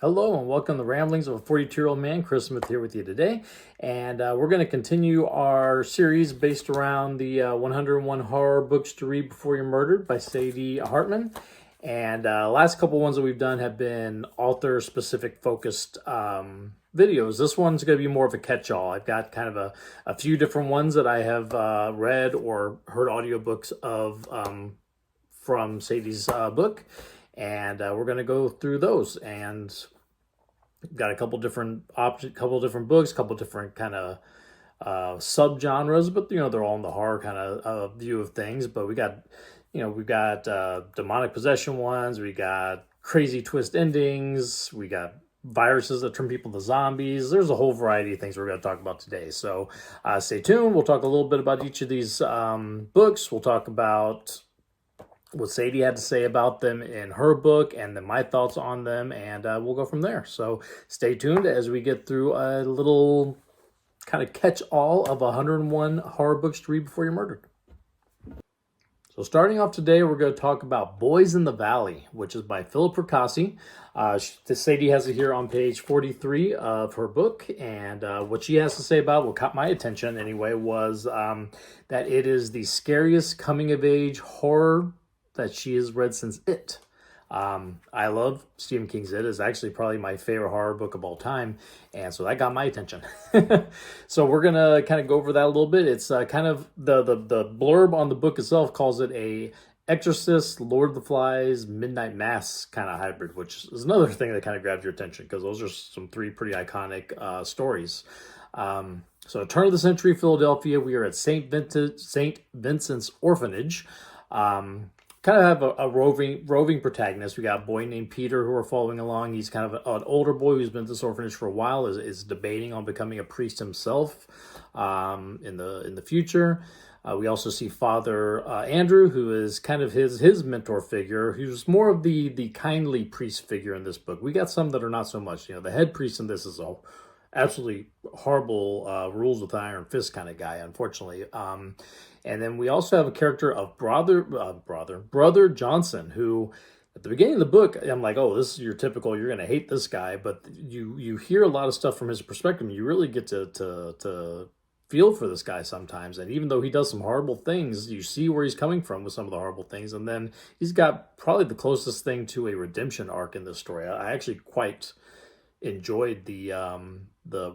Hello and welcome to the Ramblings of a 42-Year-Old Man. Chris Smith here with you today. And we're going to continue our series based around the 101 Horror Books to Read Before You're Murdered by Sadie Hartmann. And last couple ones that we've done have been author-specific focused videos. This one's going to be more of a catch-all. I've got kind of a few different ones that I have read or heard audiobooks of from Sadie's book. And we're going to go through those, and got a couple different options, couple different books, couple different kind of subgenres, but they're all in the horror kind of view of things. But we've got demonic possession ones, we got crazy twist endings, we got viruses that turn people to zombies. There's a whole variety of things we're going to talk about today. So stay tuned. We'll talk a little bit about each of these books. We'll talk about what Sadie had to say about them in her book, and then my thoughts on them, and we'll go from there. So stay tuned as we get through a little kind of catch-all of 101 horror books to read before you're murdered. So starting off today, we're going to talk about Boys in the Valley, which is by Fracassi. Sadie has it here on page 43 of her book, and what she has to say about what caught my attention anyway was that it is the scariest coming-of-age horror that she has read since It. I love Stephen King's It. It's actually probably my favorite horror book of all time, and so that got my attention. So we're gonna kind of go over that a little bit. It's kind of the blurb on the book itself calls it a Exorcist, Lord of the Flies, Midnight Mass kind of hybrid, which is another thing that kind of grabs your attention because those are some three pretty iconic stories. So turn of the century Philadelphia, we are at St. Vincent's Orphanage. Kind of have a roving protagonist. We got a boy named Peter who we're following along. He's kind of an older boy who's been at this orphanage for a while, is debating on becoming a priest himself in the future. We also see Father Andrew, who is kind of his mentor figure, who's more of the kindly priest figure in this book. We got some that are not so much. The head priest in this is a absolutely horrible rules with an iron fist kind of guy, unfortunately. And then we also have a character of Brother Johnson, who at the beginning of the book, I'm like, oh, this is your typical, you're going to hate this guy. But you hear a lot of stuff from his perspective. You really get to feel for this guy sometimes. And even though he does some horrible things, you see where he's coming from with some of the horrible things. And then he's got probably the closest thing to a redemption arc in this story. I actually quite enjoyed the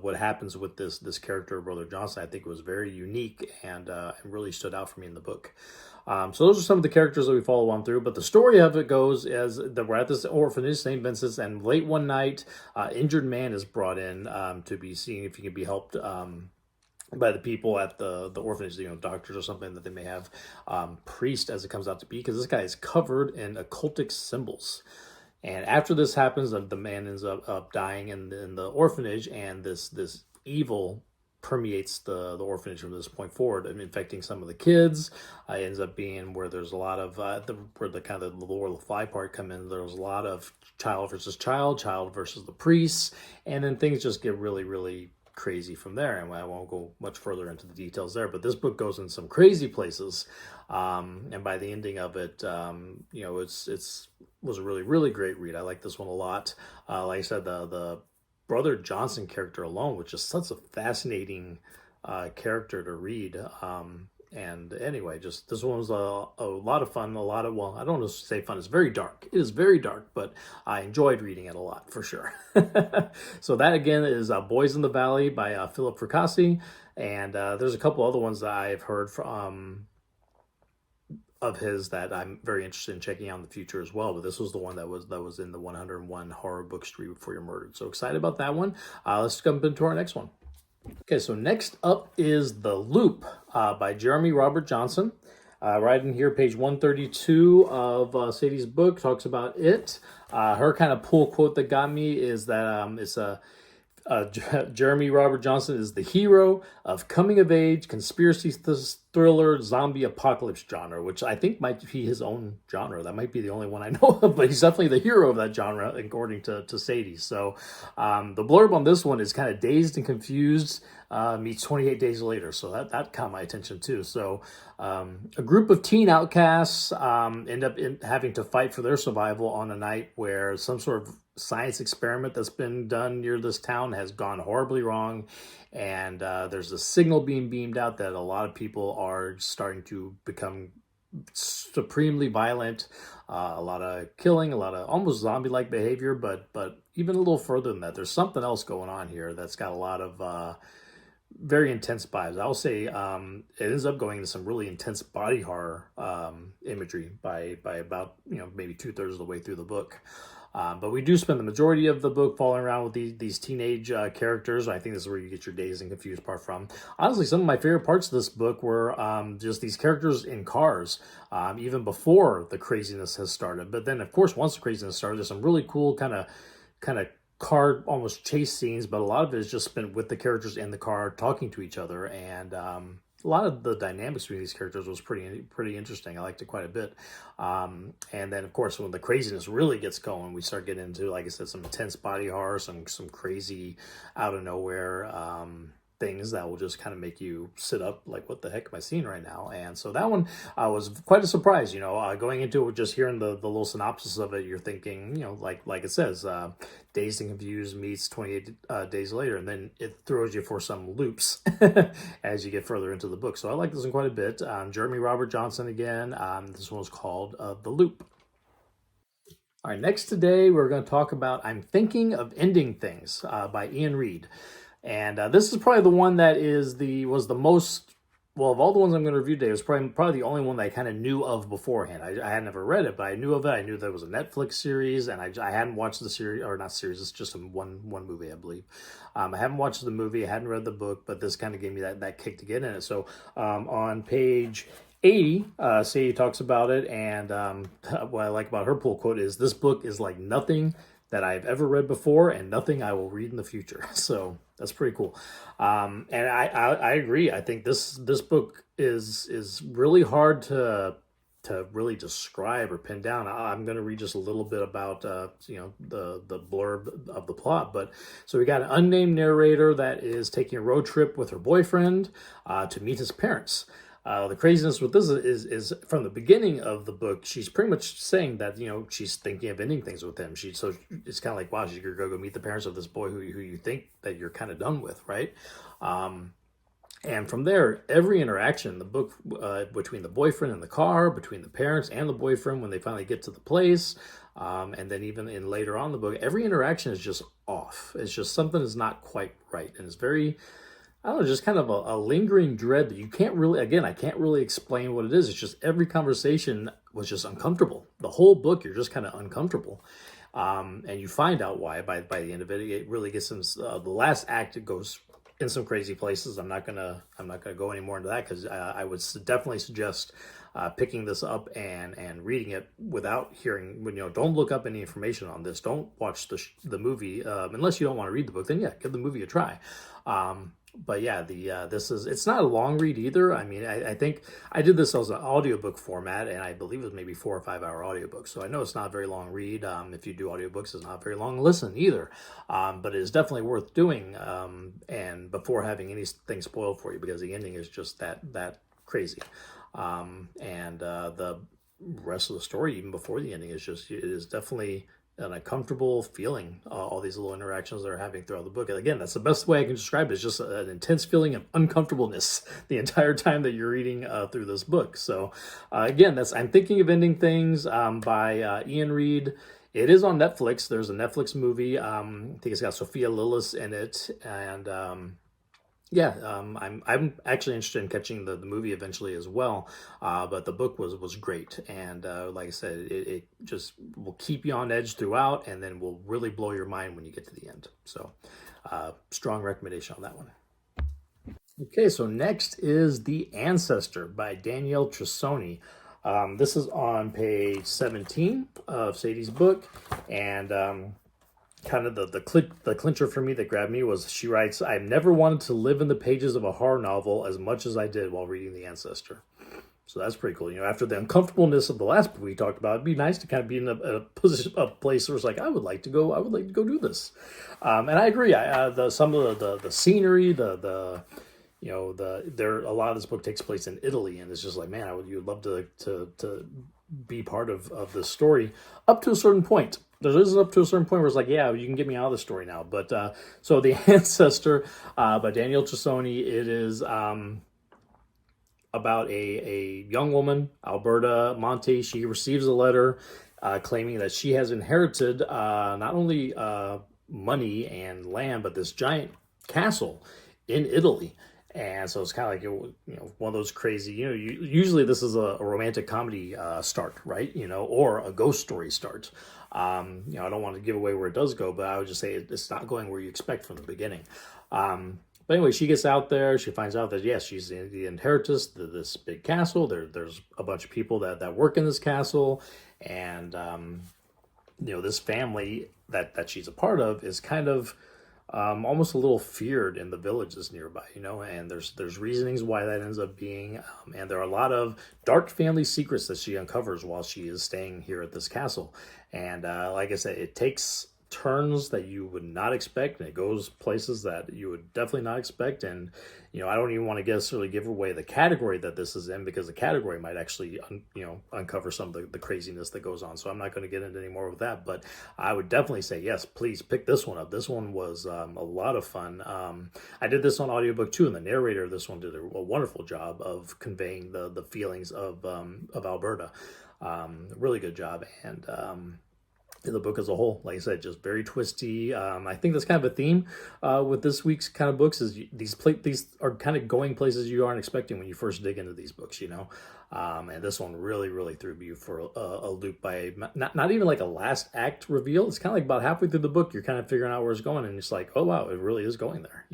what happens with this character, Brother Johnson. I think it was very unique and really stood out for me in the book. So those are some of the characters that we follow on through. But the story of it goes as that we're at this orphanage, St. Vincent's, and late one night, injured man is brought in to be seen if he can be helped by the people at the orphanage, doctors or something that they may have, priest as it comes out to be, because this guy is covered in occultic symbols. And after this happens, the man ends up dying in the orphanage, and this evil permeates the orphanage from this point forward, and infecting some of the kids. It ends up being where there's a lot of where the kind of the Lord of the Fly part come in. There's a lot of child versus child versus the priests, and then things just get really, really crazy from there, and I won't go much further into the details there, but this book goes in some crazy places, and by the ending of it, it was a really, really great read. I like this one a lot. Like I said, the Brother Johnson character alone, which is such a fascinating character to read. And anyway, just this one was a lot of fun, I don't want to say fun, it's very dark. It is very dark, but I enjoyed reading it a lot, for sure. So that, again, is Boys in the Valley by Fracassi. And there's a couple other ones that I've heard from of his that I'm very interested in checking out in the future as well. But this was the one that was in the 101 Horror Books to Read Before You're Murdered. So excited about that one. Let's jump into our next one. Okay, so next up is The Loop by Jeremy Robert Johnson. Right in here, page 132 of Sadie's book, talks about it. Her kind of pull quote that got me is that Jeremy Robert Johnson is the hero of coming-of-age, conspiracy thriller, zombie apocalypse genre, which I think might be his own genre. That might be the only one I know of, but he's definitely the hero of that genre, according to Sadie. So the blurb on this one is kind of dazed and confused meets 28 Days Later. So that caught my attention too. So a group of teen outcasts end up having to fight for their survival on a night where some sort of science experiment that's been done near this town has gone horribly wrong, and there's a signal being beamed out that a lot of people are starting to become supremely violent, a lot of killing, a lot of almost zombie-like behavior, but even a little further than that, there's something else going on here that's got a lot of very intense vibes. I will say it ends up going into some really intense body horror imagery by about maybe 2/3 of the way through the book. But we do spend the majority of the book following around with these teenage characters. I think this is where you get your dazed and confused part from. Honestly, some of my favorite parts of this book were just these characters in cars, even before the craziness has started. But then, of course, once the craziness started, there's some really cool kind of car almost chase scenes, but a lot of it is just spent with the characters in the car talking to each other, and a lot of the dynamics between these characters was pretty interesting. I liked it quite a bit. And then, of course, when the craziness really gets going, we start getting into, like I said, some intense body horror, some crazy out of nowhere things that will just kind of make you sit up like, what the heck am I seeing right now? And so that one was quite a surprise. Going into it, just hearing the little synopsis of it, you're thinking, like it says, Dazed and Confused meets 28 days later, and then it throws you for some loops as you get further into the book. So I like this one quite a bit. Jeremy Robert Johnson again. This one was called The Loop. All right, next today we're going to talk about I'm Thinking of Ending Things by Iain Reid. And this is probably the one that was the most, well, of all the ones I'm going to review today, it was probably the only one that I kind of knew of beforehand. I had never read it, but I knew of it. I knew there was a Netflix series, and I hadn't watched the series, or not series, it's just one movie, I believe. I haven't watched the movie, I hadn't read the book, but this kind of gave me that kick to get in it. So on page 80, Sadie talks about it, and what I like about her pull quote is, "This book is like nothing that I've ever read before and nothing I will read in the future." So that's pretty cool. And I agree. I think this book is really hard to really describe or pin down. I'm going to read just a little bit about the blurb of the plot. But so we got an unnamed narrator that is taking a road trip with her boyfriend to meet his parents. The craziness with this is from the beginning of the book, she's pretty much saying that, she's thinking of ending things with him. So it's kind of like, wow, she's going to go meet the parents of this boy who you think that you're kind of done with, right? And from there, every interaction, the book between the boyfriend and the car, between the parents and the boyfriend when they finally get to the place, and then even in later on in the book, every interaction is just off. It's just something is not quite right. And it's very, I don't know, just kind of a lingering dread that you can't really, again, I can't really explain what it is. It's just every conversation was just uncomfortable. The whole book, you're just kind of uncomfortable. And you find out why by the end of it. It really gets in the last act, it goes in some crazy places. I'm not gonna go any more into that because I would definitely suggest picking this up and reading it without hearing. Don't look up any information on this. Don't watch the movie unless you don't want to read the book. Then yeah, give the movie a try. But yeah, it's not a long read either. I mean, I think I did this as an audiobook format, and I believe it was maybe 4 or 5 hour audiobook. So I know it's not a very long read. If you do audiobooks, it's not a very long listen either. But it is definitely worth doing, and before having anything spoiled for you, because the ending is just that crazy. And the rest of the story, even before the ending, it is definitely an uncomfortable feeling, all these little interactions they're having throughout the book. And again, that's the best way I can describe it. It's just an intense feeling of uncomfortableness the entire time that you're reading through this book. So again, I'm Thinking of Ending Things by Iain Reid. It is on Netflix. There's a Netflix movie. I think it's got Sophia Lillis in it. And I'm actually interested in catching the movie eventually as well. But the book was great, and like I said, it just will keep you on edge throughout, and then will really blow your mind when you get to the end. So, strong recommendation on that one. Okay, so next is The Ancestor by Danielle Trussoni. This is on page 17 of Sadie's book, and kind of the clincher for me that grabbed me was, she writes, "I've never wanted to live in the pages of a horror novel as much as I did while reading The Ancestor." So that's pretty cool. After the uncomfortableness of the last book we talked about, it'd be nice to kind of be in a place where it's like, I would like to go do this. And I agree. Some of the scenery, a lot of this book takes place in Italy, and it's just like, man, you'd love to be part of this story up to a certain point. There is up to a certain point where it's like, yeah, you can get me out of the story now. But so The Ancestor by Danielle Trussoni, it is about a young woman, Alberta Monte. She receives a letter claiming that she has inherited not only money and land, but this giant castle in Italy. And so it's kind of like, one of those crazy, usually this is a romantic comedy start, right? Or a ghost story start. I don't want to give away where it does go, but I would just say it's not going where you expect from the beginning. But anyway, she gets out there. She finds out that, yes, she's the inheritress to this big castle. There's a bunch of people that work in this castle. And, this family that she's a part of is kind of almost a little feared in the villages nearby, and there's reasonings why that ends up being, and there are a lot of dark family secrets that she uncovers while she is staying here at this castle. And like I said, it takes turns that you would not expect, and it goes places that you would definitely not expect. And I don't even want to necessarily give away the category that this is in, because the category might actually uncover some of the craziness that goes on. So I'm not going to get into any more of that, but I would definitely say, yes, please pick this one up. This one was a lot of fun. I did this on audiobook too, and the narrator of this one did a wonderful job of conveying the feelings of Alberta. Really good job. And the book as a whole, like I said, just very twisty. I think that's kind of a theme with this week's kind of books, is these are kind of going places you aren't expecting when you first dig into these books, and this one really threw you for a loop by not even like a last act reveal. It's kind of like about halfway through the book, you're kind of figuring out where it's going, and it's like, oh wow, it really is going there,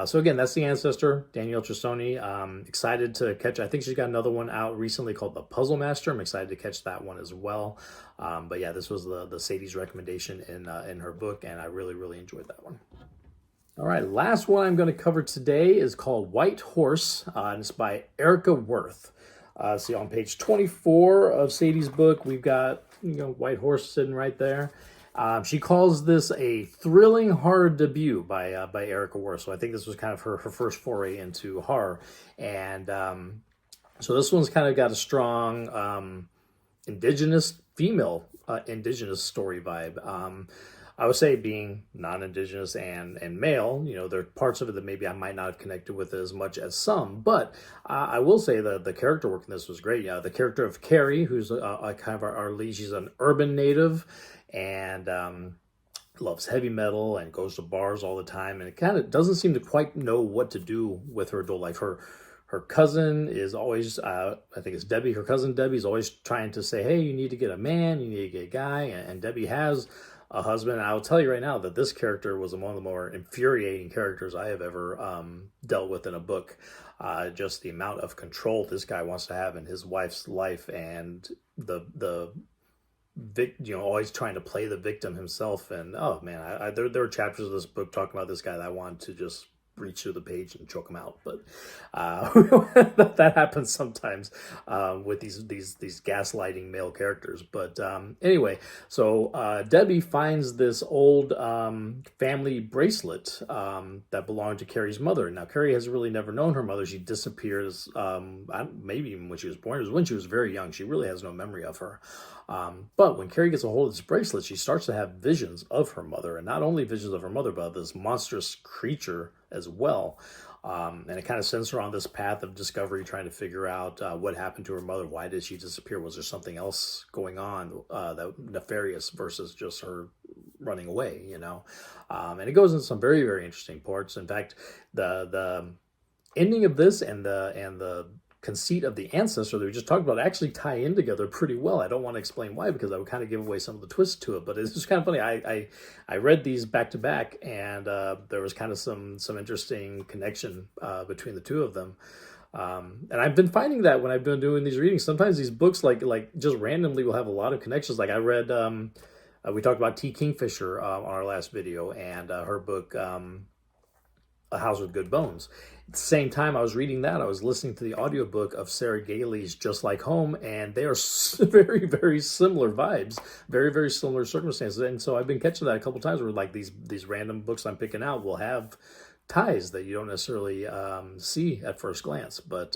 So again, that's The Ancestor, Danielle Trussoni. Excited to catch. I think she's got another one out recently called The Puzzle Master. I'm excited to catch that one as well. But yeah, this was the Sadie's recommendation in her book, and I really enjoyed that one. All right, last one I'm going to cover today is called White Horse, and it's by Erika Wurth. See, on page 24 of Sadie's book, we've got White Horse sitting right there. She calls this a thrilling horror debut by Erika Wurth. So I think this was kind of her first foray into horror. And so this one's kind of got a strong female indigenous story vibe. I would say, being non-indigenous and male, there are parts of it that maybe I might not have connected with as much as some, but I will say that the character work in this was great. The character of Carrie, who's kind of our lead, she's an urban native and loves heavy metal and goes to bars all the time, and it kind of doesn't seem to quite know what to do with her adult life. Her cousin is always, I think it's Debbie, her cousin Debbie's always trying to say, hey, you need to get a man, you need to get a guy, and Debbie has a husband. And I will tell you right now that this character was one of the more infuriating characters I have ever dealt with in a book. Just the amount of control this guy wants to have in his wife's life, and always trying to play the victim himself. And oh man, there are chapters of this book talking about this guy that I wanted to just reach through the page and choke him out, but that happens sometimes with these gaslighting male characters. But anyway, so Debbie finds this old family bracelet that belonged to Carrie's mother. Now, Carrie has really never known her mother. She disappears maybe even when she was born. It was when she was very young. She really has no memory of her. But when Carrie gets a hold of this bracelet, she starts to have visions of her mother, and not only visions of her mother, but of this monstrous creature as well. And it kind of sends her on this path of discovery, trying to figure out what happened to her mother. Why did she disappear? Was there something else going on that nefarious versus just her running away, And it goes into some very, very interesting parts. In fact, the ending of this and the conceit of the Ancestor that we just talked about actually tie in together pretty well. I don't want to explain why, because I would kind of give away some of the twists to it, but it's just kind of funny. I read these back to back, and there was kind of some interesting connection between the two of them. And I've been finding that when I've been doing these readings, sometimes these books like just randomly will have a lot of connections. Like I read, we talked about T. Kingfisher on our last video, and her book, A House with Good Bones. At the same time I was reading that, I was listening to the audiobook of Sarah Gailey's Just Like Home, and they are very, very similar vibes, very, very similar circumstances. And so I've been catching that a couple times where like these random books I'm picking out will have ties that you don't necessarily see at first glance. But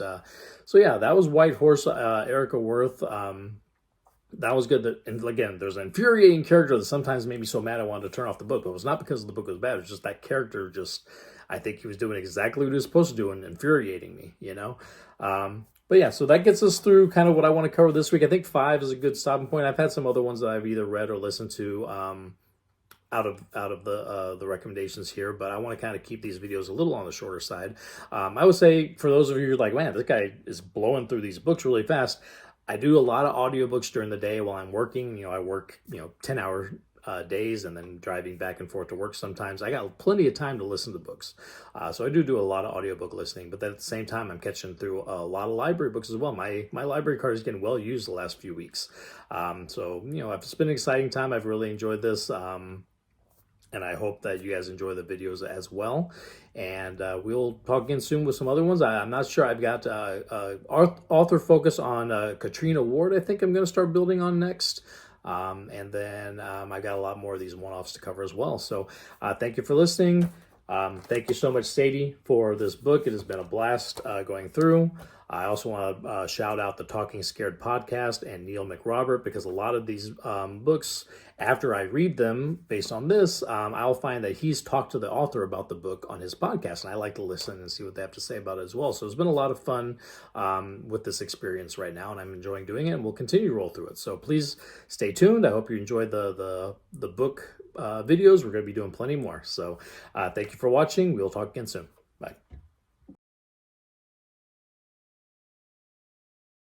so yeah, that was White Horse, Erika Wurth. that was good. And again, there's an infuriating character that sometimes made me so mad I wanted to turn off the book. But it was not because the book was bad. It was just that character just, I think he was doing exactly what he was supposed to do and infuriating me, you know? But yeah, so that gets us through kind of what I want to cover this week. I think 5 is a good stopping point. I've had some other ones that I've either read or listened to out of the recommendations here, but I want to kind of keep these videos a little on the shorter side. I would say for those of you who are like, man, this guy is blowing through these books really fast. I do a lot of audiobooks during the day while I'm working. You know, I work 10-hour days and then driving back and forth to work sometimes. I got plenty of time to listen to books. So I do a lot of audiobook listening, but then at the same time, I'm catching through a lot of library books as well. My library card is getting well used the last few weeks. So, it's been an exciting time. I've really enjoyed this. And I hope that you guys enjoy the videos as well. And we'll talk again soon with some other ones. I'm not sure. I've got author focus on Katrina Ward. I think I'm going to start building on next. And then I got a lot more of these one-offs to cover as well. So thank you for listening. Thank you so much, Sadie, for this book. It has been a blast going through. I also want to shout out the Talking Scared podcast and Neil McRobert, because a lot of these books, after I read them based on this, I'll find that he's talked to the author about the book on his podcast, and I like to listen and see what they have to say about it as well. So it's been a lot of fun with this experience right now, and I'm enjoying doing it, and we'll continue to roll through it. So please stay tuned. I hope you enjoyed the book videos. We're going to be doing plenty more. So thank you for watching. We'll talk again soon. Bye.